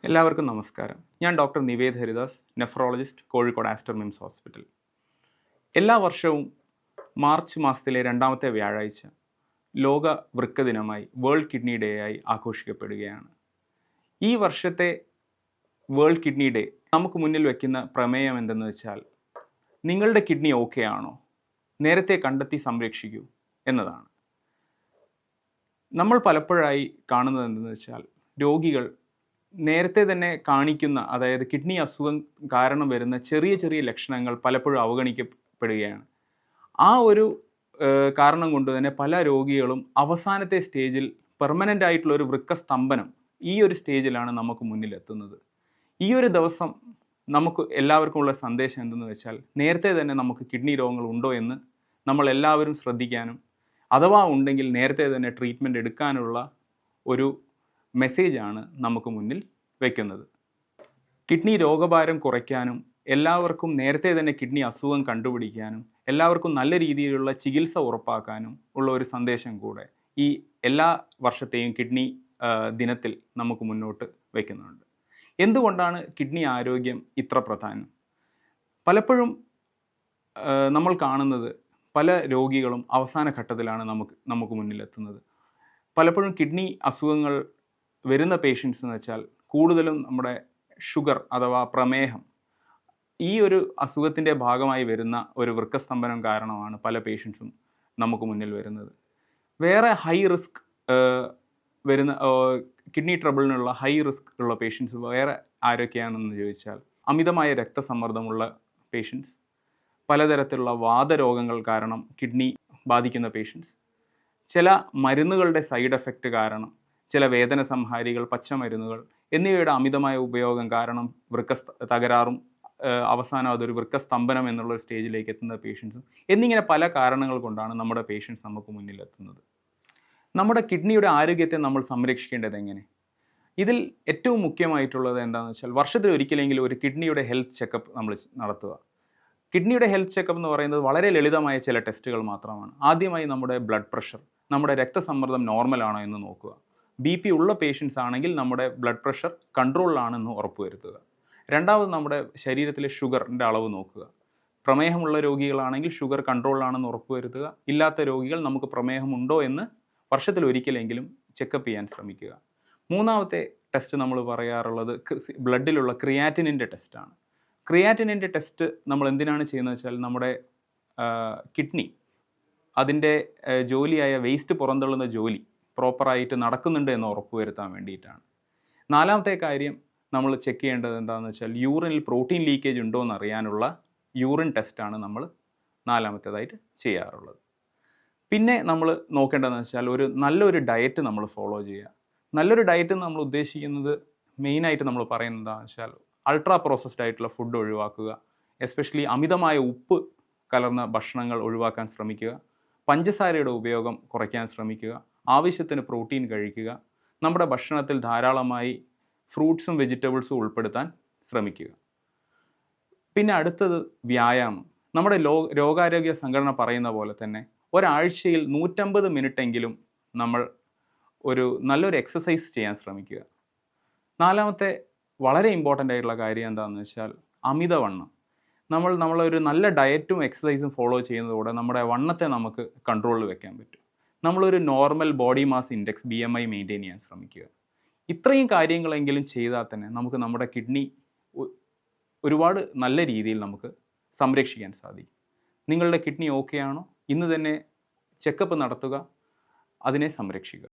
എല്ലാവർക്കും നമസ്കാരം. ഞാൻ doctor Nived Haridas, nephrologist, Kozhikode Aster MIMS hospital. എല്ലാ വർഷവും മാർച്ച് മാസത്തിലെ രണ്ടാമത്തെ വ്യാഴാഴ്ച ലോക വൃക്ക ദിനമായി, വേൾഡ് കിഡ്നി ഡേ ആയി ആഘോഷിക്കപ്പെടുകയാണ്. ഈ വർഷത്തെ വേൾഡ് കിഡ്നി ഡേ നമുക്ക് മുന്നിൽ വയ്ക്കുന്ന പ്രമേയം എന്തെന്ന് വെച്ചാൽ, നിങ്ങളുടെ കിഡ്നി ഓക്കെ ആണോ, നേരത്തെ കണ്ടെത്തി സംരക്ഷിക്കൂ എന്നതാണ്. നമ്മൾ പലപ്പോഴായി കാണുന്നത് എന്തെന്ന് വെച്ചാൽ, രോഗികൾ നേരത്തെ തന്നെ കാണിക്കുന്ന, അതായത് കിഡ്നി അസുഖം കാരണം വരുന്ന ചെറിയ ചെറിയ ലക്ഷണങ്ങൾ പലപ്പോഴും അവഗണിക്കപ്പെടുകയാണ്. ആ ഒരു കാരണം കൊണ്ട് തന്നെ പല രോഗികളും അവസാനത്തെ സ്റ്റേജിൽ പെർമനൻ്റ് ആയിട്ടുള്ള ഒരു വൃക്ക സ്തംഭനം, ഈ ഒരു സ്റ്റേജിലാണ് നമുക്ക് മുന്നിലെത്തുന്നത്. ഈ ഒരു ദിവസം നമുക്ക് എല്ലാവർക്കും ഉള്ള സന്ദേശം എന്തെന്ന് വെച്ചാൽ, നേരത്തെ തന്നെ നമുക്ക് കിഡ്നി രോഗങ്ങൾ ഉണ്ടോ എന്ന് നമ്മൾ എല്ലാവരും ശ്രദ്ധിക്കാനും, അഥവാ ഉണ്ടെങ്കിൽ നേരത്തെ തന്നെ ട്രീറ്റ്മെൻറ്റ് എടുക്കാനുള്ള ഒരു മെസ്സേജാണ് നമുക്ക് മുന്നിൽ വയ്ക്കുന്നത്. കിഡ്നി രോഗഭാരം കുറയ്ക്കാനും, എല്ലാവർക്കും നേരത്തെ തന്നെ കിഡ്നി അസുഖം കണ്ടുപിടിക്കാനും, എല്ലാവർക്കും നല്ല രീതിയിലുള്ള ചികിത്സ ഉറപ്പാക്കാനും ഉള്ള ഒരു സന്ദേശം കൂടെ ഈ എല്ലാ വർഷത്തെയും കിഡ്നി ദിനത്തിൽ നമുക്ക് മുന്നോട്ട് വയ്ക്കുന്നുണ്ട്. എന്തുകൊണ്ടാണ് കിഡ്നി ആരോഗ്യം ഇത്ര പ്രധാനം? പലപ്പോഴും നമ്മൾ കാണുന്നത് പല രോഗികളും അവസാന ഘട്ടത്തിലാണ് നമുക്ക് മുന്നിലെത്തുന്നത്. പലപ്പോഴും കിഡ്നി അസുഖങ്ങൾ വരുന്ന പേഷ്യൻസ് എന്ന് വെച്ചാൽ കൂടുതലും നമ്മുടെ ഷുഗർ അഥവാ പ്രമേഹം, ഈ ഒരു അസുഖത്തിൻ്റെ ഭാഗമായി വരുന്ന ഒരു വൃക്കസ്തംഭനം കാരണമാണ് പല പേഷ്യൻസും നമുക്ക് മുന്നിൽ വരുന്നത്. വേറെ ഹൈ റിസ്ക് വരുന്ന കിഡ്നി ട്രബിളിനുള്ള ഹൈ റിസ്ക് ഉള്ള പേഷ്യൻസ് വേറെ ആരൊക്കെയാണെന്ന് ചോദിച്ചാൽ, അമിതമായ രക്തസമ്മർദ്ദമുള്ള പേഷ്യൻസ്, പലതരത്തിലുള്ള വാതരോഗങ്ങൾ കാരണം കിഡ്നി ബാധിക്കുന്ന പേഷ്യൻസ്, ചില മരുന്നുകളുടെ സൈഡ് എഫക്റ്റ് കാരണം, ചില വേദന സംഹാരികൾ, പച്ചമരുന്നുകൾ എന്നിവയുടെ അമിതമായ ഉപയോഗം കാരണം വൃക്ക തകരാറും അവസാനം അതൊരു വൃക്കസ്തംഭനം എന്നുള്ള സ്റ്റേജിലേക്ക് എത്തുന്ന പേഷ്യൻസും, എന്നിങ്ങനെ പല കാരണങ്ങൾ കൊണ്ടാണ് നമ്മുടെ പേഷ്യൻസ് നമുക്ക് മുന്നിലെത്തുന്നത്. നമ്മുടെ കിഡ്നിയുടെ ആരോഗ്യത്തെ നമ്മൾ സംരക്ഷിക്കേണ്ടത് എങ്ങനെ? ഇതിൽ ഏറ്റവും മുഖ്യമായിട്ടുള്ളത് എന്താണെന്ന് വെച്ചാൽ, വർഷത്തിൽ ഒരിക്കലെങ്കിലും ഒരു കിഡ്നിയുടെ ഹെൽത്ത് ചെക്കപ്പ് നമ്മൾ നടത്തുക. കിഡ്നിയുടെ ഹെൽത്ത് ചെക്കപ്പ് എന്ന് പറയുന്നത് വളരെ ലളിതമായ ചില ടെസ്റ്റുകൾ മാത്രമാണ്. ആദ്യമായി നമ്മുടെ ബ്ലഡ് പ്രഷർ, നമ്മുടെ രക്തസമ്മർദ്ദം നോർമലാണോ എന്ന് നോക്കുക. BP ഉള്ള പേഷ്യൻസ് ആണെങ്കിൽ നമ്മുടെ ബ്ലഡ് പ്രഷർ കൺട്രോളിലാണെന്ന് ഉറപ്പുവരുത്തുക. രണ്ടാമത് നമ്മുടെ ശരീരത്തിലെ ഷുഗറിൻ്റെ അളവ് നോക്കുക. പ്രമേഹമുള്ള രോഗികളാണെങ്കിൽ ഷുഗർ കൺട്രോളിലാണെന്ന് ഉറപ്പുവരുത്തുക. ഇല്ലാത്ത രോഗികൾ നമുക്ക് പ്രമേഹമുണ്ടോ എന്ന് വർഷത്തിൽ ഒരിക്കലെങ്കിലും ചെക്കപ്പ് ചെയ്യാൻ ശ്രമിക്കുക. മൂന്നാമത്തെ ടെസ്റ്റ് നമ്മൾ പറയാറുള്ളത് ബ്ലഡിലുള്ള ക്രിയാറ്റിനിൻ്റെ ടെസ്റ്റാണ്. ക്രിയാറ്റിനിൻ്റെ ടെസ്റ്റ് നമ്മൾ എന്തിനാണ് ചെയ്യുന്നത് വെച്ചാൽ, നമ്മുടെ കിഡ്നി അതിൻ്റെ ജോലിയായ വേസ്റ്റ് പുറന്തള്ളുന്ന ജോലി പ്രോപ്പറായിട്ട് നടക്കുന്നുണ്ട് എന്ന് ഉറപ്പുവരുത്താൻ വേണ്ടിയിട്ടാണ്. നാലാമത്തെ കാര്യം നമ്മൾ ചെക്ക് ചെയ്യേണ്ടത് എന്താണെന്ന് വെച്ചാൽ, യൂറിനിൽ പ്രോട്ടീൻ ലീക്കേജ് ഉണ്ടോ എന്ന് അറിയാനുള്ള യൂറിൻ ടെസ്റ്റാണ് നമ്മൾ നാലാമത്തേതായിട്ട് ചെയ്യാറുള്ളത്. പിന്നെ നമ്മൾ നോക്കേണ്ടതെന്ന് വെച്ചാൽ, നല്ലൊരു ഡയറ്റ് നമ്മൾ ഫോളോ ചെയ്യുക. നല്ലൊരു ഡയറ്റ് നമ്മൾ ഉദ്ദേശിക്കുന്നത്, മെയിനായിട്ട് നമ്മൾ പറയുന്നത് എന്താണെന്ന് വെച്ചാൽ, അൾട്രാ പ്രോസസ്ഡ് ആയിട്ടുള്ള ഫുഡ് ഒഴിവാക്കുക. എസ്പെഷ്യലി അമിതമായ ഉപ്പ് കലർന്ന ഭക്ഷണങ്ങൾ ഒഴിവാക്കാൻ ശ്രമിക്കുക. പഞ്ചസാരയുടെ ഉപയോഗം കുറയ്ക്കാൻ ശ്രമിക്കുക. ആവശ്യത്തിന് പ്രോട്ടീൻ കഴിക്കുക. നമ്മുടെ ഭക്ഷണത്തിൽ ധാരാളമായി ഫ്രൂട്ട്സും വെജിറ്റബിൾസും ഉൾപ്പെടുത്താൻ ശ്രമിക്കുക. പിന്നെ അടുത്തത് വ്യായാമം. നമ്മുടെ രോഗാരോഗ്യ സംഘടന പറയുന്ന പോലെ തന്നെ ഒരാഴ്ചയിൽ 150 മിനിറ്റെങ്കിലും നമ്മൾ നല്ലൊരു എക്സസൈസ് ചെയ്യാൻ ശ്രമിക്കുക. നാലാമത്തെ വളരെ ഇമ്പോർട്ടൻ്റ് ആയിട്ടുള്ള കാര്യം എന്താണെന്ന് വെച്ചാൽ, അമിതവണ്ണം. നമ്മളൊരു നല്ല ഡയറ്റും എക്സസൈസും ഫോളോ ചെയ്യുന്നതോടെ നമ്മുടെ വണ്ണത്തെ നമുക്ക് കൺട്രോളിൽ വെക്കാൻ പറ്റും. നമ്മളൊരു normal body mass index BMI maintain ചെയ്യാൻ ശ്രമിക്കുക. ഇത്രയും കാര്യങ്ങളെങ്കിലും ചെയ്താൽ തന്നെ നമുക്ക് നമ്മുടെ കിഡ്നി ഒരുപാട് നല്ല രീതിയിൽ നമുക്ക് സംരക്ഷിക്കാൻ സാധിക്കും. നിങ്ങളുടെ കിഡ്നി ഓക്കെ ആണോ? ഇന്ന് തന്നെ ചെക്കപ്പ് നടത്തുക, അതിനെ സംരക്ഷിക്കുക.